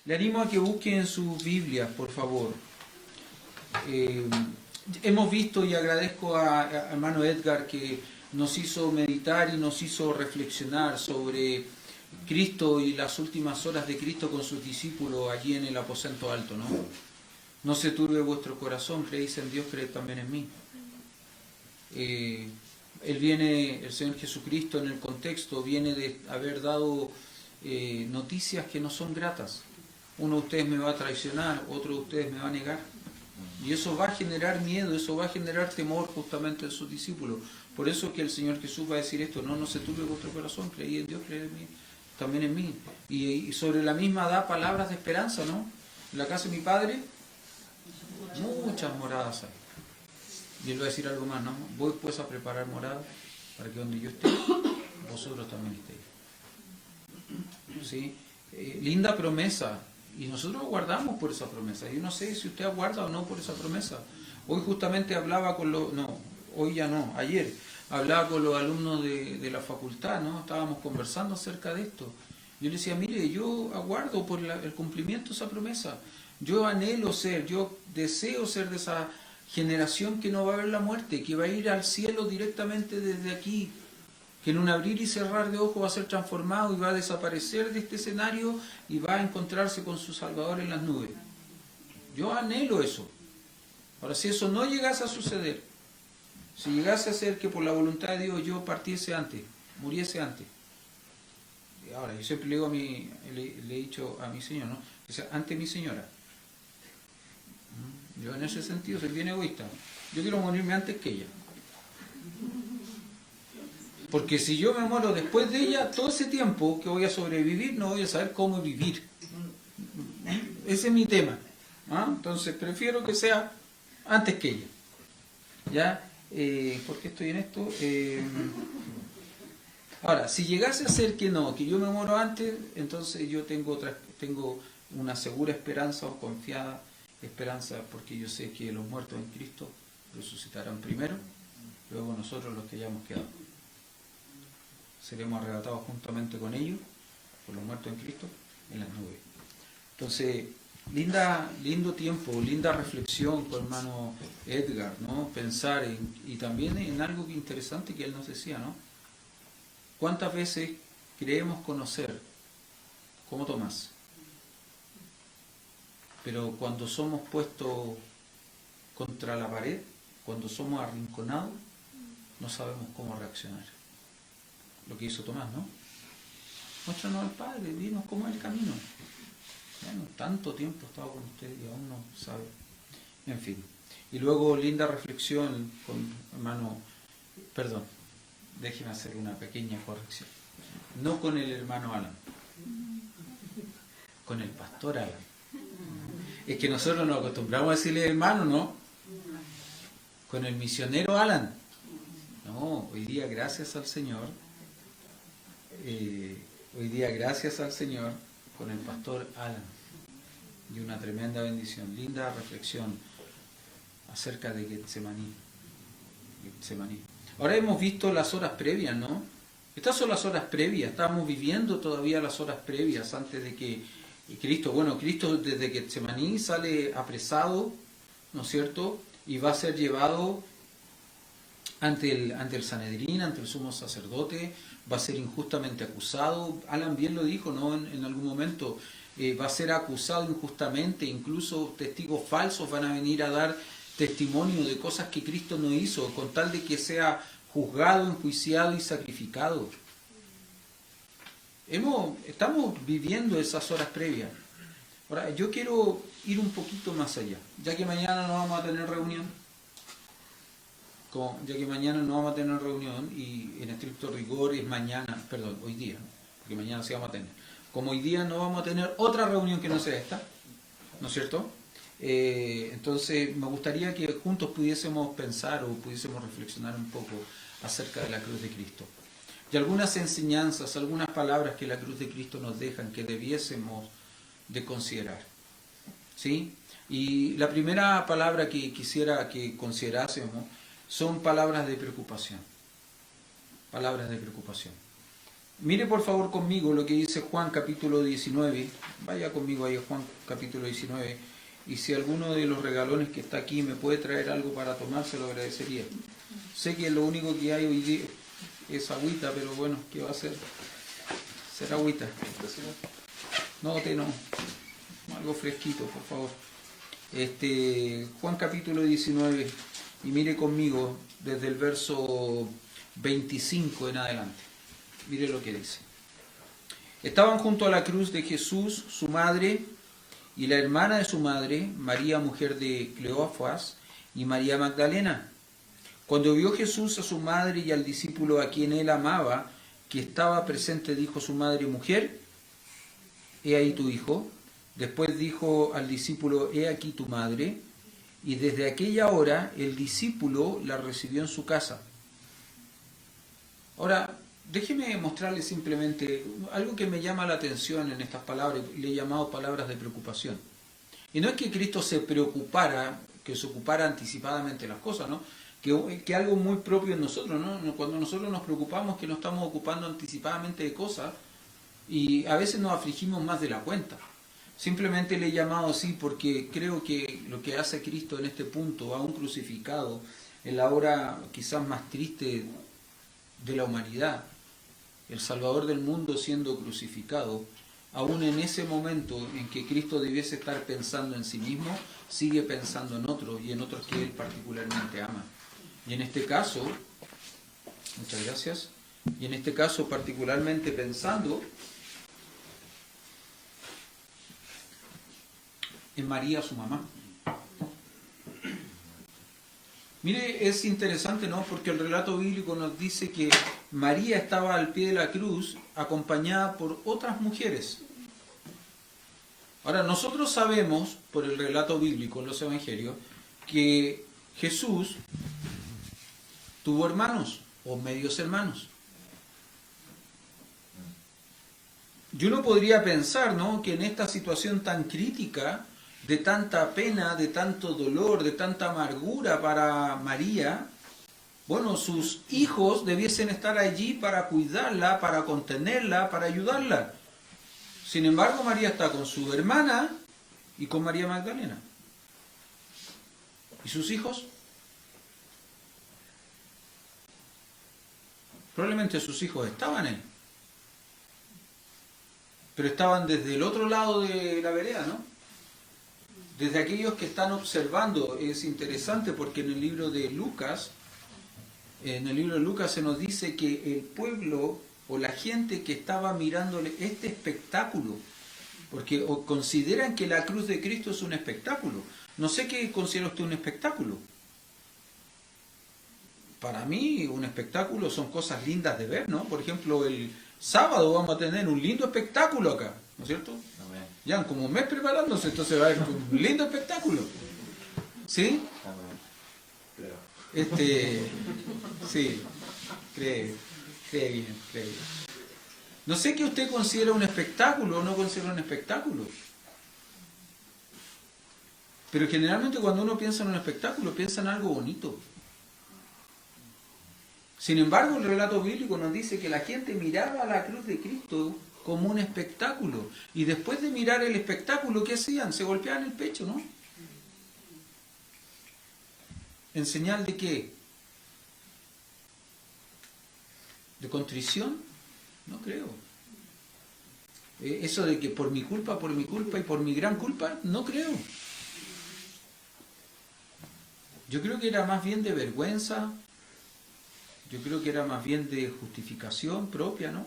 Le animo a que busquen en sus Biblias, por favor. Hemos visto, y agradezco a hermano Edgar que nos hizo meditar y nos hizo reflexionar sobre Cristo y las últimas horas de Cristo con sus discípulos allí en el aposento alto, ¿no? No se turbe vuestro corazón, creéis en Dios, creed también en mí. El Señor Jesucristo en el contexto viene de haber dado noticias que no son gratas. Uno de ustedes me va a traicionar, otro de ustedes me va a negar. Y eso va a generar miedo, eso va a generar temor justamente en sus discípulos. Por eso que el Señor Jesús va a decir esto: no se turbe vuestro corazón, creí en Dios, creed en mí, también en mí. Y sobre la misma da palabras de esperanza, ¿no? En la casa de mi Padre muchas moradas hay. Y él va a decir algo más, ¿no? Voy pues a preparar moradas para que donde yo esté, vosotros también estéis. ¿Sí? Linda promesa. Y nosotros guardamos por esa promesa. Yo no sé si usted aguarda o no por esa promesa. Hoy justamente hablaba con los... No, hoy ya no, ayer. Hablaba con los alumnos de la facultad, ¿no? Estábamos conversando acerca de esto. Yo le decía, mire, yo aguardo por el cumplimiento de esa promesa. Yo anhelo ser, yo deseo ser de esa generación que no va a ver la muerte, que va a ir al cielo directamente desde aquí, que en un abrir y cerrar de ojos va a ser transformado y va a desaparecer de este escenario y va a encontrarse con su Salvador en las nubes. Yo anhelo eso. Ahora, si eso no llegase a suceder, si llegase a ser que por la voluntad de Dios yo partiese antes, muriese antes. Ahora, yo siempre le he dicho a mi señor, ¿no? Que sea ante mi señora. Yo en ese sentido soy bien egoísta. Yo quiero morirme antes que ella. Porque si yo me muero después de ella, todo ese tiempo que voy a sobrevivir, no voy a saber cómo vivir. Ese es mi tema. Entonces prefiero que sea antes que ella. ¿Ya? ¿Por qué estoy en esto? Ahora, si llegase a ser que no, que yo me muero antes, entonces yo tengo una segura esperanza o confiada esperanza, porque yo sé que los muertos en Cristo resucitarán primero, luego nosotros los que hayamos quedado seremos arrebatados juntamente con ellos, por los muertos en Cristo, en las nubes. Entonces, lindo tiempo, linda reflexión con hermano Edgar, ¿no? Pensar y también en algo interesante que él nos decía, ¿no? ¿Cuántas veces creemos conocer, como Tomás, pero cuando somos puestos contra la pared, cuando somos arrinconados, no sabemos cómo reaccionar? Lo que hizo Tomás, ¿no? Muéstranos al Padre, dinos cómo es el camino. Bueno, tanto tiempo he estado con usted y aún no sabe. En fin. Y luego linda reflexión con hermano, perdón, déjeme hacer una pequeña corrección. No con el hermano Alan, con el pastor Alan. Es que nosotros nos acostumbramos a decirle hermano, ¿no? Con el misionero Alan. No, hoy día gracias al Señor, con el pastor Alan. Y una tremenda bendición, linda reflexión acerca de Getsemaní. Ahora hemos visto las horas previas, ¿no? Estas son las horas previas, estamos viviendo todavía las horas previas antes de que Cristo desde Getsemaní sale apresado, ¿no es cierto? Y va a ser llevado ante el Sanedrín, ante el sumo sacerdote, va a ser injustamente acusado. Alan bien lo dijo, ¿no? En algún momento, va a ser acusado injustamente, incluso testigos falsos van a venir a dar testimonio de cosas que Cristo no hizo, con tal de que sea juzgado, enjuiciado y sacrificado. Estamos viviendo esas horas previas. Ahora, yo quiero ir un poquito más allá, ya que mañana no vamos a tener reunión, y en estricto rigor es mañana, perdón, hoy día, porque mañana sí vamos a tener. Como hoy día no vamos a tener otra reunión que no sea esta, ¿no es cierto? Entonces me gustaría que juntos pudiésemos pensar o pudiésemos reflexionar un poco acerca de la cruz de Cristo. Y algunas enseñanzas, algunas palabras que la cruz de Cristo nos dejan que debiésemos de considerar. ¿Sí? Y la primera palabra que quisiera que considerásemos son palabras de preocupación. Palabras de preocupación. Mire por favor conmigo lo que dice Juan capítulo 19. Vaya conmigo ahí a Juan capítulo 19. Y si alguno de los regalones que está aquí me puede traer algo para tomar, se lo agradecería. Sé que lo único que hay hoy día es agüita, pero bueno, ¿qué va a hacer? Será agüita. No, té no. Algo fresquito, por favor. Juan capítulo 19. Y mire conmigo desde el verso 25 en adelante. Mire lo que dice. Estaban junto a la cruz de Jesús, su madre, y la hermana de su madre, María, mujer de Cleofas, y María Magdalena. Cuando vio Jesús a su madre y al discípulo a quien él amaba, que estaba presente, dijo su madre: mujer, he ahí tu hijo. Después dijo al discípulo: he aquí tu madre. Y desde aquella hora el discípulo la recibió en su casa. Ahora, déjeme mostrarle simplemente algo que me llama la atención en estas palabras, le he llamado palabras de preocupación. Y no es que Cristo se preocupara, que se ocupara anticipadamente las cosas, ¿no? Que algo muy propio en nosotros, ¿no? Cuando nosotros nos preocupamos que nos estamos ocupando anticipadamente de cosas y a veces nos afligimos más de la cuenta. Simplemente le he llamado así porque creo que lo que hace Cristo en este punto, aún crucificado, en la hora quizás más triste de la humanidad, el Salvador del mundo siendo crucificado, aún en ese momento en que Cristo debiese estar pensando en sí mismo, sigue pensando en otros y en otros que Él particularmente ama. Y en este caso, muchas gracias, y en este caso particularmente pensando en María, su mamá. Mire, es interesante, ¿no? Porque el relato bíblico nos dice que María estaba al pie de la cruz acompañada por otras mujeres. Ahora, nosotros sabemos, por el relato bíblico en los evangelios, que Jesús tuvo hermanos o medios hermanos. Y uno podría pensar, ¿no?, que en esta situación tan crítica, de tanta pena, de tanto dolor, de tanta amargura para María, bueno, sus hijos debiesen estar allí para cuidarla, para contenerla, para ayudarla. Sin embargo, María está con su hermana y con María Magdalena. ¿Y sus hijos? Probablemente sus hijos estaban ahí, pero estaban desde el otro lado de la vereda, ¿no? Desde aquellos que están observando. Es interesante porque en el libro de Lucas, se nos dice que el pueblo o la gente que estaba mirándole este espectáculo, porque consideran que la cruz de Cristo es un espectáculo. No sé qué considera usted un espectáculo. Para mí un espectáculo son cosas lindas de ver, ¿no? Por ejemplo, el sábado vamos a tener un lindo espectáculo acá, ¿no es cierto? Amén. Ya como un mes preparándose, entonces va a haber un lindo espectáculo. ¿Sí? Amén. Sí, cree bien. No sé qué usted considera un espectáculo o no considera un espectáculo. Pero generalmente cuando uno piensa en un espectáculo, piensa en algo bonito. Sin embargo, el relato bíblico nos dice que la gente miraba a la cruz de Cristo como un espectáculo. Y después de mirar el espectáculo, ¿qué hacían? Se golpeaban el pecho, ¿no? ¿En señal de qué? ¿De contrición? No creo. Eso de que por mi culpa y por mi gran culpa, no creo. Yo creo que era más bien de vergüenza. Yo creo que era más bien de justificación propia, ¿no?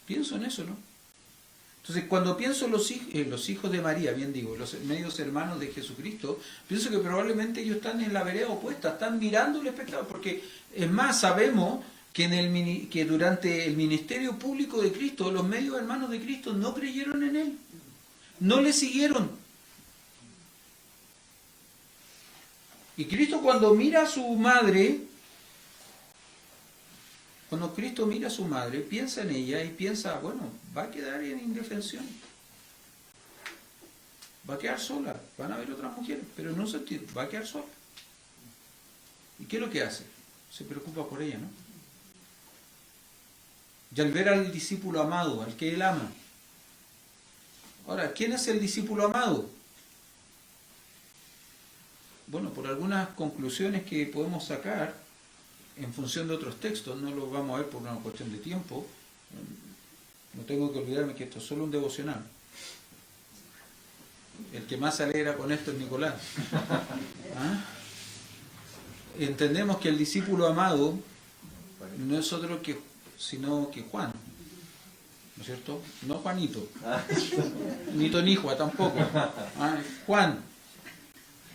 Pienso en eso, ¿no? Entonces, cuando pienso en los hijos de María, bien digo, los medios hermanos de Jesucristo, pienso que probablemente ellos están en la vereda opuesta, están mirando el espectáculo, porque es más, sabemos que durante el ministerio público de Cristo, los medios hermanos de Cristo no creyeron en Él, no le siguieron. Y Cristo cuando mira a su madre, piensa en ella y piensa, bueno, va a quedar en indefensión. Va a quedar sola. Van a haber otras mujeres, pero en un sentido, va a quedar sola. ¿Y qué es lo que hace? Se preocupa por ella, ¿no? Y al ver al discípulo amado, al que él ama. Ahora, ¿quién es el discípulo amado? Bueno, por algunas conclusiones que podemos sacar en función de otros textos, no los vamos a ver por una cuestión de tiempo. No tengo que olvidarme que esto es solo un devocional. El que más se alegra con esto es Nicolás. ¿Ah? Entendemos que el discípulo amado no es otro que, sino que Juan, ¿no es cierto? No Juanito, ni Tonijua tampoco. ¿Ah? Juan,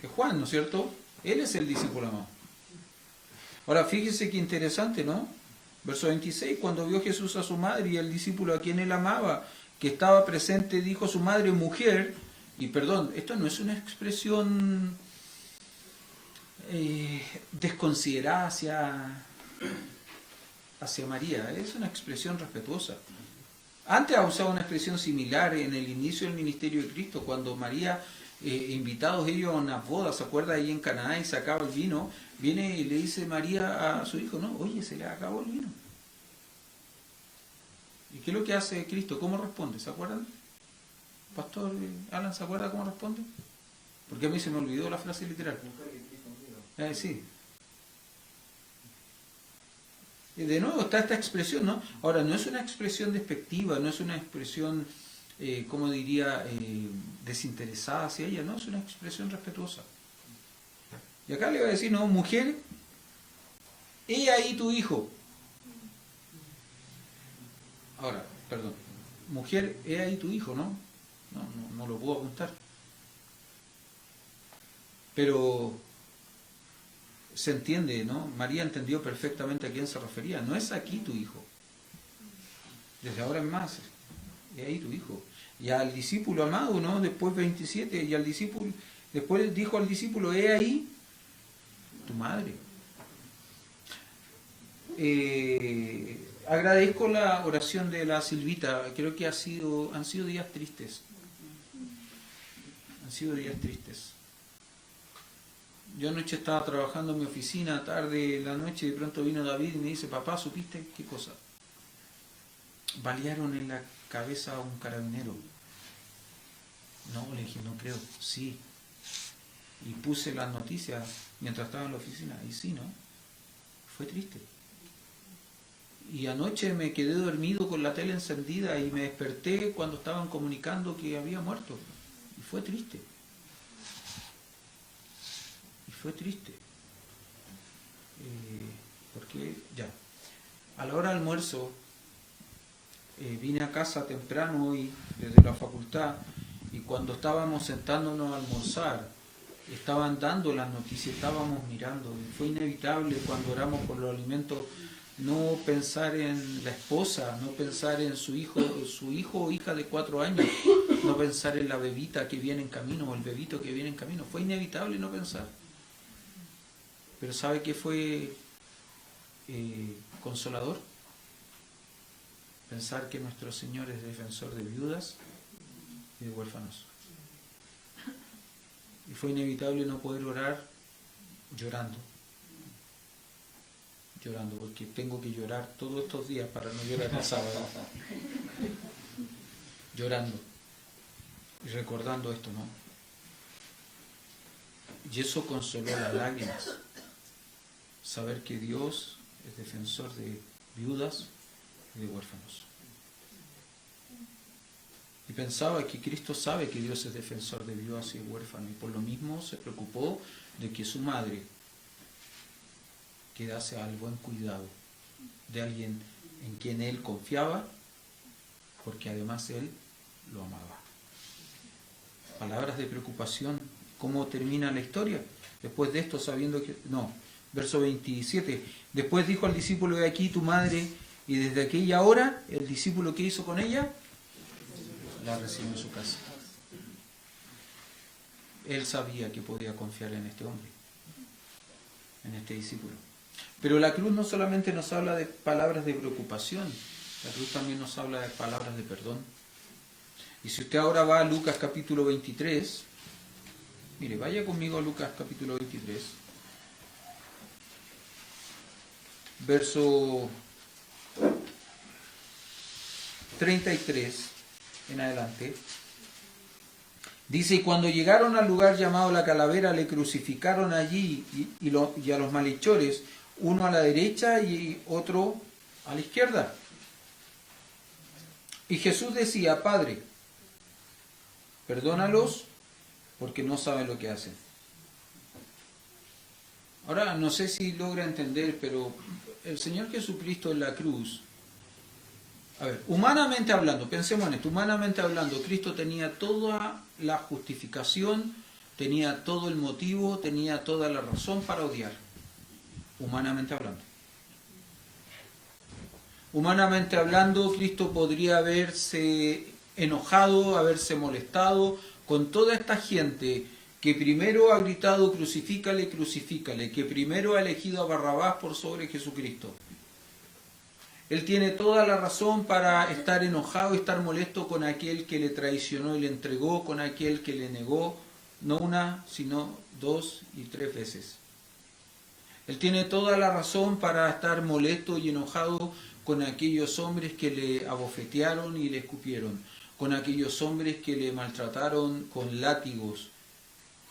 es Juan, ¿no es cierto? Él es el discípulo amado. Ahora fíjese qué interesante, ¿no? Verso 26, cuando vio Jesús a su madre y al discípulo a quien él amaba, que estaba presente, dijo a su madre, mujer, y perdón, esto no es una expresión desconsiderada hacia María, es una expresión respetuosa. Antes ha usado una expresión similar en el inicio del ministerio de Cristo, cuando María, invitados ellos a una boda, ¿se acuerda? Ahí en Canaá y se acaba el vino, viene y le dice María a su hijo, no, oye, se le acabó el vino. ¿Y qué es lo que hace Cristo? ¿Cómo responde? ¿Se acuerdan? Pastor Alan, ¿se acuerda cómo responde? Porque a mí se me olvidó la frase literal. Sí. Y de nuevo está esta expresión, ¿no? Ahora, no es una expresión despectiva, no es una expresión, como diría, desinteresada hacia ella, no, es una expresión respetuosa. Y acá le va a decir, no, mujer, he ahí tu hijo. Ahora, perdón, mujer, he ahí tu hijo, ¿no? No lo puedo apuntar. Pero se entiende, ¿no? María entendió perfectamente a quién se refería. No es aquí tu hijo. Desde ahora en más, he ahí tu hijo. Y al discípulo amado, ¿no? Después 27, y al discípulo, después dijo al discípulo, he ahí tu madre. Agradezco la oración de la Silvita. Creo que han sido días tristes. Han sido días tristes. Yo anoche estaba trabajando en mi oficina, tarde en la noche, y de pronto vino David y me dice, papá, ¿supiste qué cosa? Balearon en la cabeza a un carabinero. No, le dije, no creo. Sí. Y puse las noticias mientras estaba en la oficina. Y sí, ¿no? Fue triste. Y anoche me quedé dormido con la tele encendida y me desperté cuando estaban comunicando que había muerto. Y fue triste. Fue triste. Porque ya, a la hora del almuerzo, vine a casa temprano hoy, desde la facultad, y cuando estábamos sentándonos a almorzar, estaban dando las noticias, estábamos mirando, y fue inevitable cuando oramos por los alimentos, no pensar en la esposa, no pensar en su hijo o hija de 4 años, no pensar en la bebita que viene en camino, o el bebito que viene en camino, fue inevitable no pensar. Pero ¿sabe qué fue consolador? Pensar que nuestro Señor es defensor de viudas y de huérfanos. Y fue inevitable no poder orar llorando. Llorando, porque tengo que llorar todos estos días para no llorar el sábado. Llorando. Y recordando esto, ¿no? Y eso consoló las lágrimas. Saber que Dios es defensor de viudas y de huérfanos. Y pensaba que Cristo sabe que Dios es defensor de viudas y de huérfanos, y por lo mismo se preocupó de que su madre quedase al buen cuidado de alguien en quien él confiaba, porque además él lo amaba. Palabras de preocupación. ¿Cómo termina la historia? Después de esto, sabiendo que... Verso 27. Después dijo al discípulo, he aquí tu madre, y desde aquella hora, el discípulo, ¿qué hizo con ella? La recibió en su casa. Él sabía que podía confiar en este hombre, en este discípulo. Pero la cruz no solamente nos habla de palabras de preocupación, la cruz también nos habla de palabras de perdón. Y si usted ahora va a Lucas capítulo 23, mire, vaya conmigo a Lucas capítulo 23, verso 33 en adelante. Dice, y cuando llegaron al lugar llamado la Calavera, le crucificaron allí y a los malhechores, uno a la derecha y otro a la izquierda. Y Jesús decía, Padre, perdónalos porque no saben lo que hacen. Ahora, no sé si logra entender, pero el Señor Jesucristo en la cruz, a ver, humanamente hablando, pensemos en esto, humanamente hablando, Cristo tenía toda la justificación, tenía todo el motivo, tenía toda la razón para odiar, humanamente hablando. Humanamente hablando, Cristo podría haberse enojado, haberse molestado con toda esta gente que primero ha gritado crucifícale, crucifícale, que primero ha elegido a Barrabás por sobre Jesucristo. Él tiene toda la razón para estar enojado y estar molesto con aquel que le traicionó y le entregó, con aquel que le negó, no una, sino 2 y 3 veces. Él tiene toda la razón para estar molesto y enojado con aquellos hombres que le abofetearon y le escupieron, con aquellos hombres que le maltrataron con látigos,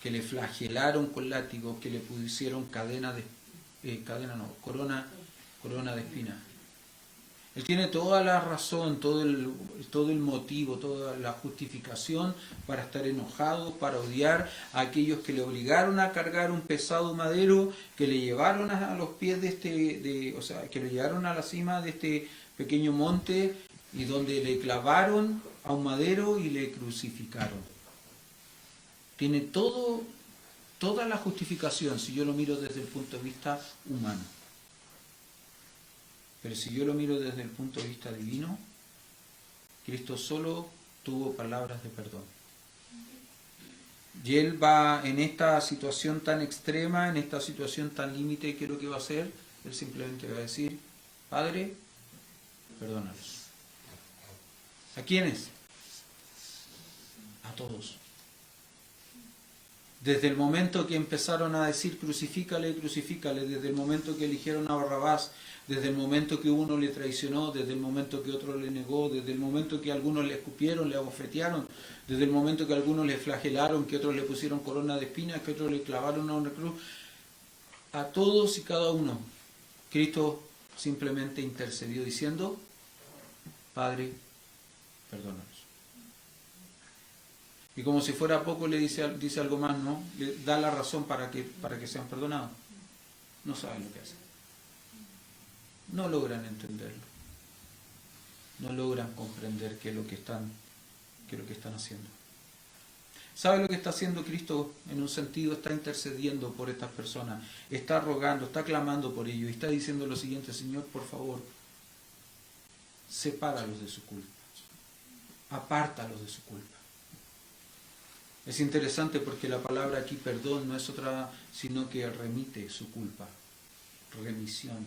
que le flagelaron con látigos, que le pusieron corona de espinas. Él tiene toda la razón, todo el motivo, toda la justificación para estar enojado, para odiar a aquellos que le obligaron a cargar un pesado madero, que le llevaron a los pies que le llevaron a la cima de este pequeño monte y donde le clavaron a un madero y le crucificaron. Tiene toda la justificación si yo lo miro desde el punto de vista humano. Pero si yo lo miro desde el punto de vista divino, Cristo solo tuvo palabras de perdón. Y Él va en esta situación tan extrema, en esta situación tan límite, ¿qué es lo que va a hacer? Él simplemente va a decir, Padre, perdónalos. ¿A quiénes? A todos. Desde el momento que empezaron a decir crucifícale, crucifícale, desde el momento que eligieron a Barrabás, desde el momento que uno le traicionó, desde el momento que otro le negó, desde el momento que algunos le escupieron, le abofetearon, desde el momento que algunos le flagelaron, que otros le pusieron corona de espinas, que otros le clavaron a una cruz, a todos y cada uno, Cristo simplemente intercedió diciendo, Padre, perdónanos. Y como si fuera poco le dice algo más, ¿no? Le da la razón para que sean perdonados. No saben lo que hacen. No logran entenderlo. No logran comprender qué es lo que están haciendo. ¿Sabe lo que está haciendo Cristo? En un sentido está intercediendo por estas personas. Está rogando, está clamando por ellos. Y está diciendo lo siguiente, Señor, por favor, sepáralos de su culpa. Apártalos de su culpa. Es interesante porque la palabra aquí, perdón, no es otra, sino que remite su culpa. Remisión.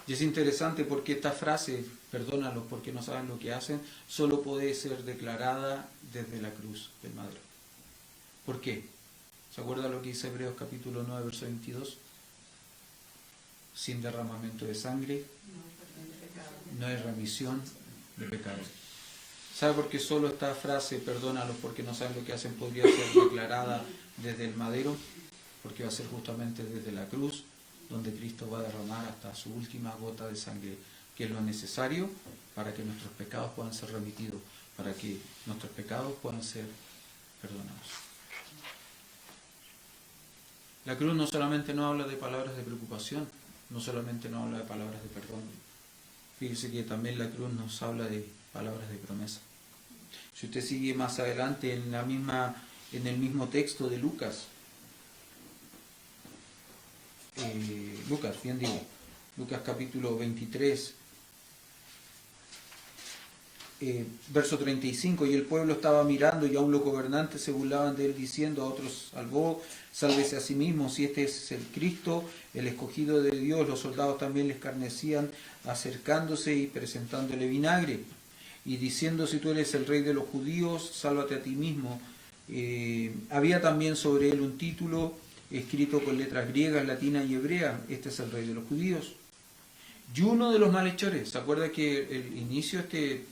Y es interesante porque esta frase, perdónalos porque no saben lo que hacen, solo puede ser declarada desde la cruz del madero. ¿Por qué? ¿Se acuerda lo que dice Hebreos capítulo 9, verso 22? Sin derramamiento de sangre no hay remisión de pecado. ¿Sabe por qué solo esta frase, perdónalos porque no saben lo que hacen, podría ser declarada desde el madero? Porque va a ser justamente desde la cruz, donde Cristo va a derramar hasta su última gota de sangre, que es lo necesario para que nuestros pecados puedan ser remitidos, para que nuestros pecados puedan ser perdonados. La cruz no solamente nos habla de palabras de preocupación, no solamente nos habla de palabras de perdón. Fíjese que también la cruz nos habla de palabras de promesa. Si usted sigue más adelante en el mismo texto de Lucas, Lucas capítulo 23, verso 35, y el pueblo estaba mirando y aún los gobernantes se burlaban de él diciendo, a otros salvó, sálvese a sí mismo, si este es el Cristo, el escogido de Dios. Los soldados también le escarnecían acercándose y presentándole vinagre y diciendo, si tú eres el rey de los judíos, sálvate a ti mismo. Había también sobre él un título escrito con letras griegas, latinas y hebreas, este es el rey de los judíos. Y uno de los malhechores, ¿se acuerda que el inicio de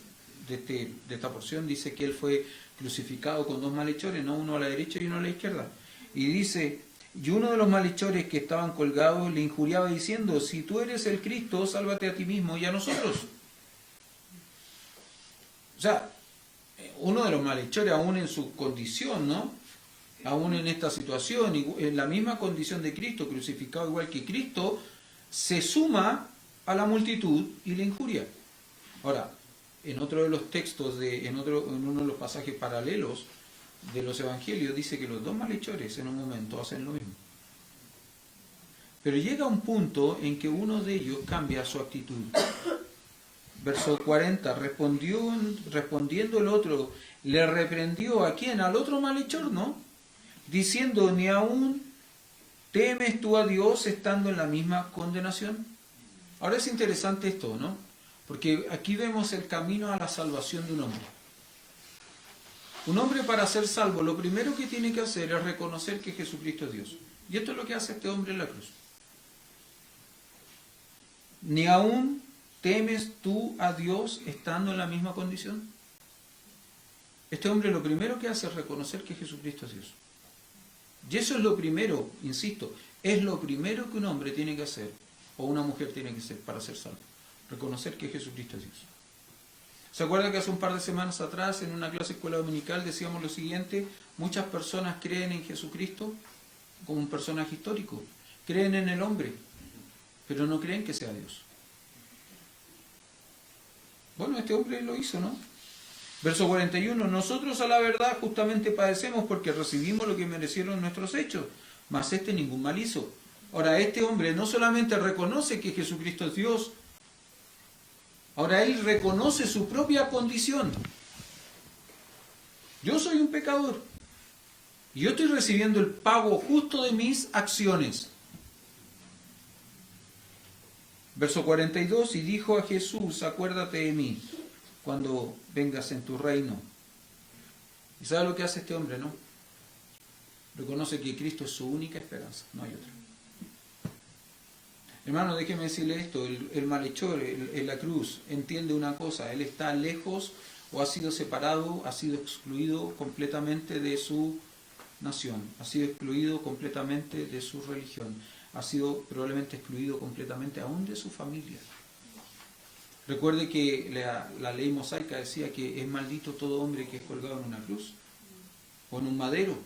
esta porción dice que él fue crucificado con dos malhechores, no uno a la derecha y uno a la izquierda? Y dice, y uno de los malhechores que estaban colgados le injuriaba diciendo, si tú eres el Cristo, sálvate a ti mismo y a nosotros. O sea, uno de los malhechores aún en su condición, ¿no? Aún en esta situación, en la misma condición de Cristo, crucificado igual que Cristo, se suma a la multitud y le injuria. Ahora, en otro de los textos, en uno de los pasajes paralelos de los evangelios, dice que los dos malhechores en un momento hacen lo mismo. Pero llega un punto en que uno de ellos cambia su actitud. Verso 40, respondiendo el otro, le reprendió ¿a quién? Al otro malhechor, ¿no? Diciendo, ¿ni aún temes tú a Dios estando en la misma condenación? Ahora es interesante esto, ¿no? Porque aquí vemos el camino a la salvación de un hombre. Un hombre para ser salvo, lo primero que tiene que hacer es reconocer que Jesucristo es Dios. Y esto es lo que hace este hombre en la cruz. ¿Ni aún temes tú a Dios estando en la misma condición? Este hombre lo primero que hace es reconocer que Jesucristo es Dios. Y eso es lo primero, insisto, es lo primero que un hombre tiene que hacer, o una mujer tiene que hacer para ser salvo. Reconocer que Jesucristo es Dios. ¿Se acuerda que hace un par de semanas atrás, en una clase de escuela dominical, decíamos lo siguiente? Muchas personas creen en Jesucristo como un personaje histórico. Creen en el hombre, pero no creen que sea Dios. Bueno, este hombre lo hizo, ¿no? Verso 41, nosotros a la verdad justamente padecemos porque recibimos lo que merecieron nuestros hechos, mas este ningún mal hizo. Ahora, este hombre no solamente reconoce que Jesucristo es Dios, ahora él reconoce su propia condición. Yo soy un pecador y yo estoy recibiendo el pago justo de mis acciones. Verso 42, y dijo a Jesús, acuérdate de mí cuando vengas en tu reino. ¿Y sabe lo que hace este hombre, no? Reconoce que Cristo es su única esperanza, no hay otra. Hermano, déjeme decirle esto, el malhechor en la cruz entiende una cosa, él está lejos o ha sido separado, ha sido excluido completamente de su nación, ha sido excluido completamente de su religión, ha sido probablemente excluido completamente aún de su familia. Recuerde que la ley mosaica decía que es maldito todo hombre que es colgado en una cruz o en un madero.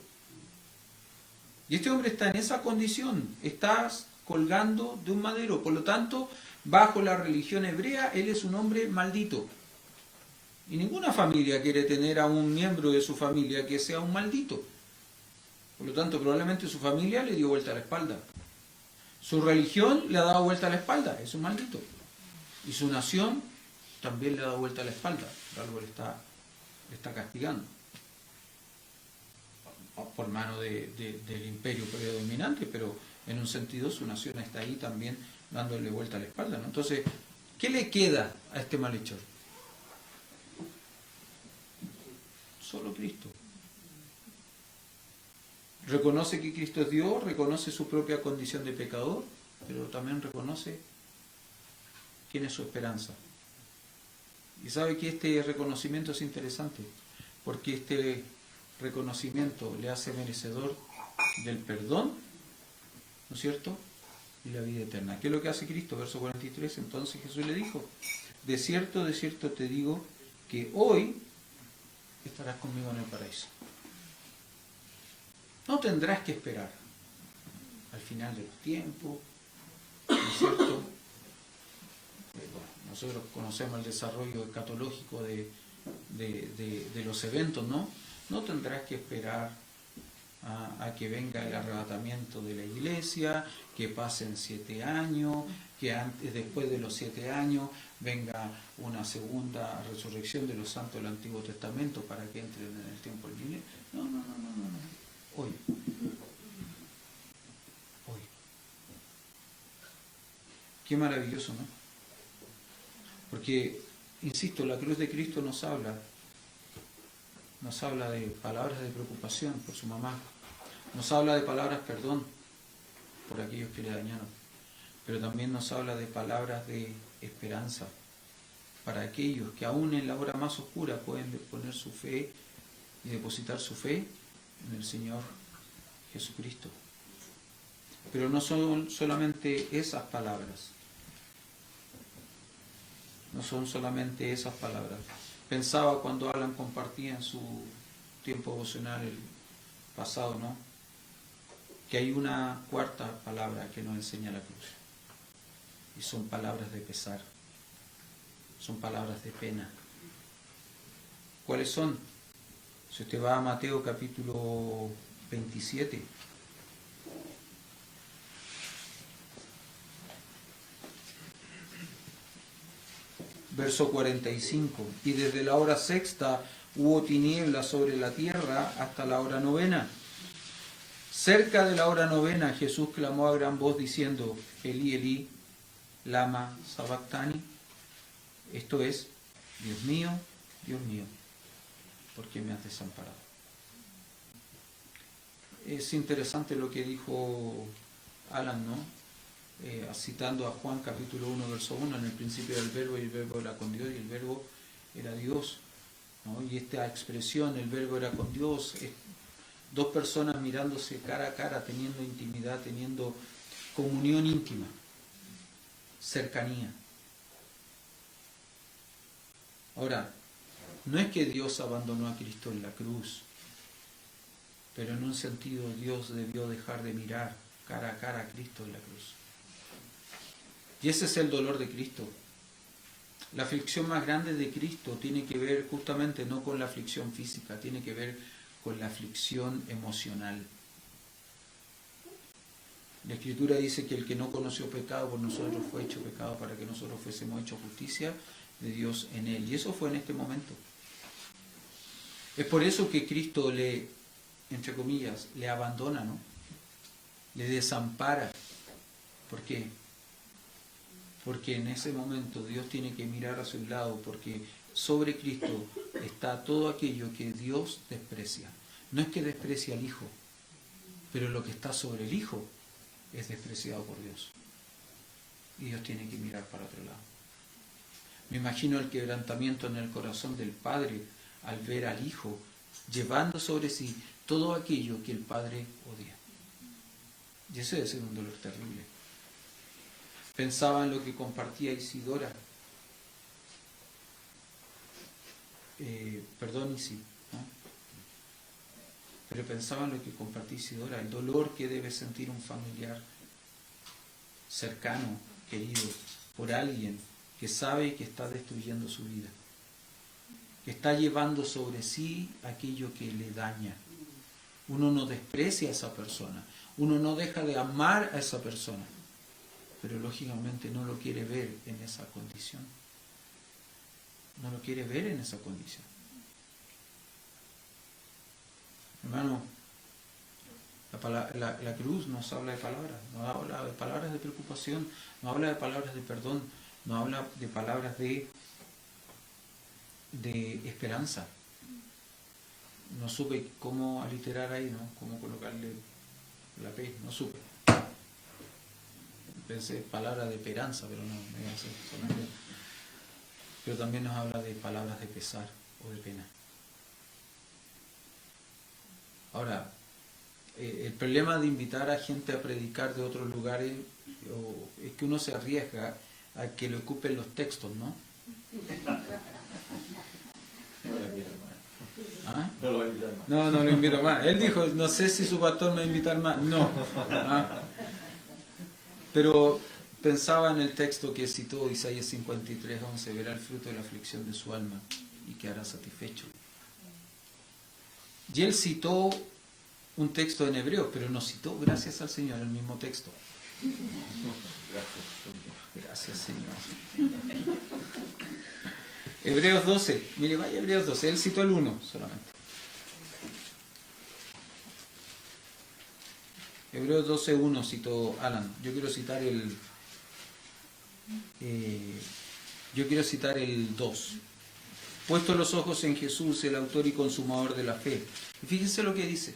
Y este hombre está en esa condición, está colgando de un madero. Por lo tanto, bajo la religión hebrea, él es un hombre maldito. Y ninguna familia quiere tener a un miembro de su familia que sea un maldito. Por lo tanto, probablemente su familia le dio vuelta a la espalda. Su religión le ha dado vuelta a la espalda, es un maldito. Y su nación también le ha dado vuelta a la espalda, por algo le está castigando. Por mano del imperio predominante, pero en un sentido su nación está ahí también dándole vuelta a la espalda, ¿no? Entonces, ¿qué le queda a este malhechor? Solo Cristo. Reconoce que Cristo es Dios, reconoce su propia condición de pecador, pero también reconoce quién es su esperanza. Y sabe que este reconocimiento es interesante, porque este reconocimiento le hace merecedor del perdón, ¿no es cierto?, y la vida eterna. ¿Qué es lo que hace Cristo? Verso 43, entonces Jesús le dijo, de cierto te digo, que hoy estarás conmigo en el paraíso. No tendrás que esperar al final del tiempo, ¿no es cierto? Nosotros conocemos el desarrollo escatológico de los eventos, ¿no? No tendrás que esperar a que venga el arrebatamiento de la iglesia, que pasen 7 años, que después de los 7 años venga una segunda resurrección de los santos del Antiguo Testamento para que entren en el tiempo del milenio. No. Hoy. Qué maravilloso, ¿no? Porque, insisto, la cruz de Cristo nos habla de palabras de preocupación por su mamá, nos habla de palabras perdón por aquellos que le dañaron, pero también nos habla de palabras de esperanza para aquellos que aún en la hora más oscura pueden poner su fe y depositar su fe en el Señor Jesucristo. Pero no son solamente esas palabras. No son solamente esas palabras. Pensaba cuando Alan compartía en su tiempo devocional el pasado, ¿no?, que hay una cuarta palabra que nos enseña la cruz. Y son palabras de pesar. Son palabras de pena. ¿Cuáles son? Si usted va a Mateo capítulo 27, verso 45, y desde la hora sexta hubo tinieblas sobre la tierra hasta la hora novena. Cerca de la hora novena Jesús clamó a gran voz diciendo, Elí, Elí, lama sabactani. Esto es, Dios mío, ¿por qué me has desamparado? Es interesante lo que dijo Alan, ¿no? Citando a Juan capítulo 1, verso 1, en el principio era el verbo y el verbo era con Dios y el verbo era Dios, ¿no? Y esta expresión, el verbo era con Dios, es dos personas mirándose cara a cara, teniendo intimidad, teniendo comunión íntima, cercanía. Ahora, no es que Dios abandonó a Cristo en la cruz, pero en un sentido Dios debió dejar de mirar cara a cara a Cristo en la cruz. Y ese es el dolor de Cristo. La aflicción más grande de Cristo tiene que ver justamente no con la aflicción física, tiene que ver con la aflicción emocional. La Escritura dice que el que no conoció pecado por nosotros fue hecho pecado para que nosotros fuésemos hechos justicia de Dios en él. Y eso fue en este momento. Es por eso que Cristo le, entre comillas, le abandona, ¿no? Le desampara. ¿Por qué? Porque en ese momento Dios tiene que mirar a su lado, porque sobre Cristo está todo aquello que Dios desprecia. No es que desprecia al Hijo, pero lo que está sobre el Hijo es despreciado por Dios. Y Dios tiene que mirar para otro lado. Me imagino el quebrantamiento en el corazón del Padre al ver al Hijo llevando sobre sí todo aquello que el Padre odia. Y eso debe ser un dolor terrible. Pensaba en lo que compartía Isidora. Perdón, Isi, ¿no? Pero pensaba en lo que compartía Isidora, el dolor que debe sentir un familiar cercano, querido, por alguien que sabe que está destruyendo su vida, que está llevando sobre sí aquello que le daña. Uno no desprecia a esa persona, uno no deja de amar a esa persona, pero lógicamente no lo quiere ver en esa condición. No lo quiere ver en esa condición. Hermano, la cruz nos habla de palabras, nos habla de palabras de preocupación, nos habla de palabras de perdón, nos habla de palabras de esperanza. No supe cómo aliterar ahí, ¿no? Cómo colocarle la P, no supe. Pensé palabras de esperanza, pero no, me iba a hacer solamente. Pero también nos habla de palabras de pesar o de pena. Ahora, el problema de invitar a gente a predicar de otros lugares es que uno se arriesga a que le ocupen los textos, ¿no? ¿Ah? No lo invito más. Él dijo, no sé si su pastor me va a invitar más. No. ¿Ah? Pero pensaba en el texto que citó Isaías 53:11, verá el fruto de la aflicción de su alma y quedará satisfecho. Y él citó un texto en hebreo, pero no citó, gracias al Señor, el mismo texto. Gracias, Señor. Hebreos 12, mire, vaya Hebreos 12, él citó el 1 solamente. Hebreos 12:1 citó Alan. Yo quiero citar el 2. Puesto los ojos en Jesús, el autor y consumador de la fe. Y fíjense lo que dice.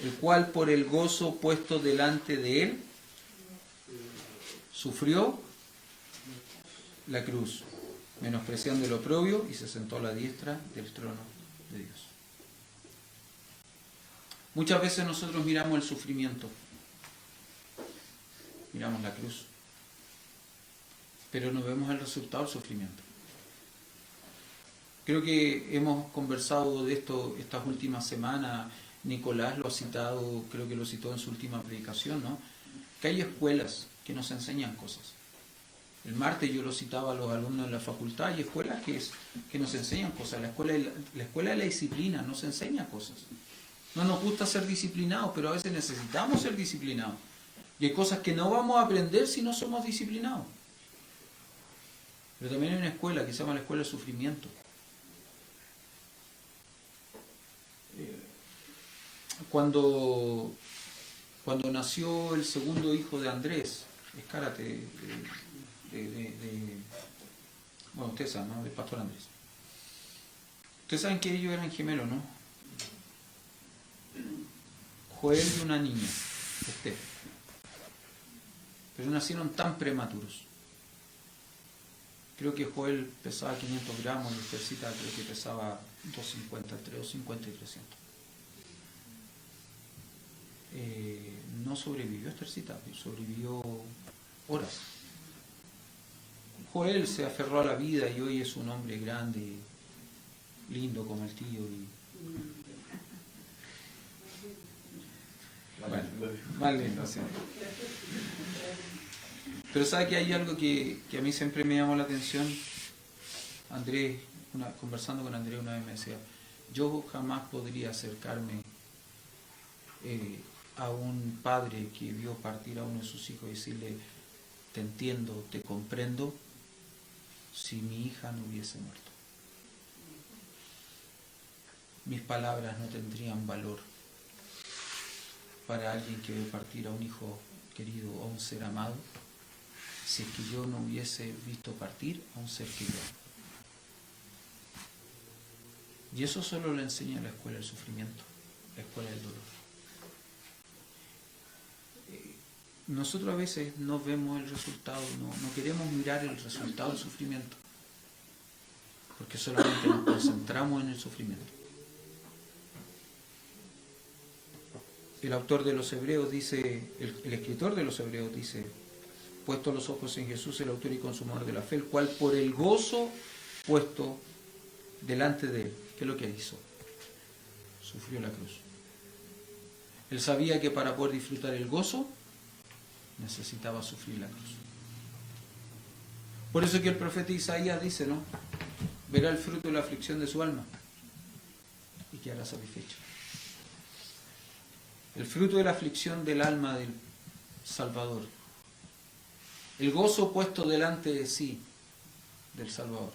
El cual por el gozo puesto delante de él sufrió la cruz, menospreciando el oprobio, y se sentó a la diestra del trono de Dios. Muchas veces nosotros miramos el sufrimiento, miramos la cruz, pero no vemos el resultado del sufrimiento. Creo que hemos conversado de esto estas últimas semanas. Nicolás lo ha citado, creo que lo citó en su última predicación, ¿no? Que hay escuelas que nos enseñan cosas. El martes yo lo citaba a los alumnos de la facultad. Hay escuelas que nos enseñan cosas. La escuela de la disciplina nos enseña cosas. No nos gusta ser disciplinados, pero a veces necesitamos ser disciplinados. Y hay cosas que no vamos a aprender si no somos disciplinados. Pero también hay una escuela que se llama la escuela del sufrimiento. Cuando nació el segundo hijo de Andrés, Escárate, bueno, ustedes saben, ¿no? Del pastor Andrés. Ustedes saben que ellos eran gemelos, ¿no? Joel y una niña, Esther. Pero nacieron tan prematuros. Creo que Joel pesaba 500 gramos y Esthercita creo que pesaba 250, entre 250 y 300. No sobrevivió Esthercita, sobrevivió horas. Joel se aferró a la vida y hoy es un hombre grande, lindo como el tío. Más lindo, sí. Pero sabe que hay algo que a mí siempre me llamó la atención. Andrés, conversando con Andrés una vez me decía, yo jamás podría acercarme a un padre que vio partir a uno de sus hijos y decirle, te entiendo, te comprendo, si mi hija no hubiese muerto. Mis palabras no tendrían valor para alguien que ve partir a un hijo querido o a un ser amado, si es que yo no hubiese visto partir a un ser querido. Y eso solo lo enseña la escuela del sufrimiento, la escuela del dolor. Nosotros a veces no vemos el resultado, no queremos mirar el resultado del sufrimiento, porque solamente nos concentramos en el sufrimiento. El autor de los Hebreos dice, el escritor de los Hebreos dice, puesto los ojos en Jesús, el autor y consumador de la fe, el cual por el gozo puesto delante de él, ¿qué es lo que hizo? Sufrió la cruz. Él sabía que para poder disfrutar el gozo, necesitaba sufrir la cruz. Por eso que el profeta Isaías dice, ¿no? Verá el fruto de la aflicción de su alma y quedará satisfecho. El fruto de la aflicción del alma del Salvador. El gozo puesto delante de sí del Salvador.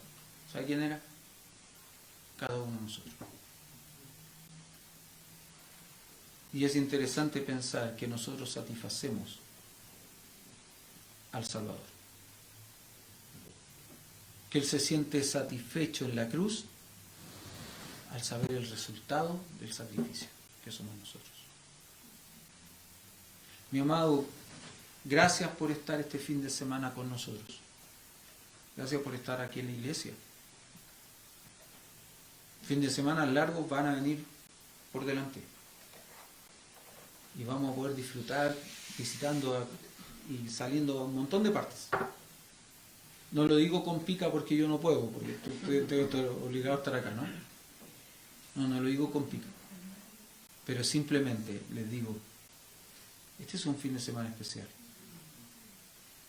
¿Sabe quién era? Cada uno de nosotros. Y es interesante pensar que nosotros satisfacemos al Salvador. Que Él se siente satisfecho en la cruz al saber el resultado del sacrificio que somos nosotros. Mi amado, gracias por estar este fin de semana con nosotros. Gracias por estar aquí en la iglesia. Fin de semana largos van a venir por delante. Y vamos a poder disfrutar visitando y saliendo a un montón de partes. No lo digo con pica porque yo no puedo, porque estoy obligado a estar acá, ¿no? No lo digo con pica. Pero simplemente les digo, este es un fin de semana especial.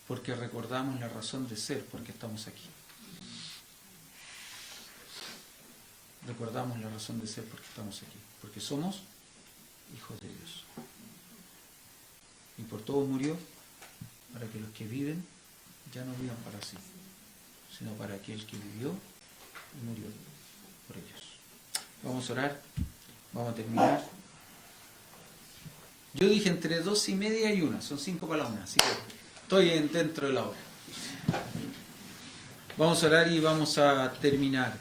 Porque recordamos la razón de ser por qué estamos aquí. Recordamos la razón de ser por qué estamos aquí. Porque somos hijos de Dios. Y por todo murió para que los que viven ya no vivan para sí, sino para aquel que vivió y murió por ellos. Vamos a orar, vamos a terminar. Yo dije entre 2:30 y 1, son 5 para la 1, así que estoy dentro de la hora. Vamos a orar y vamos a terminar.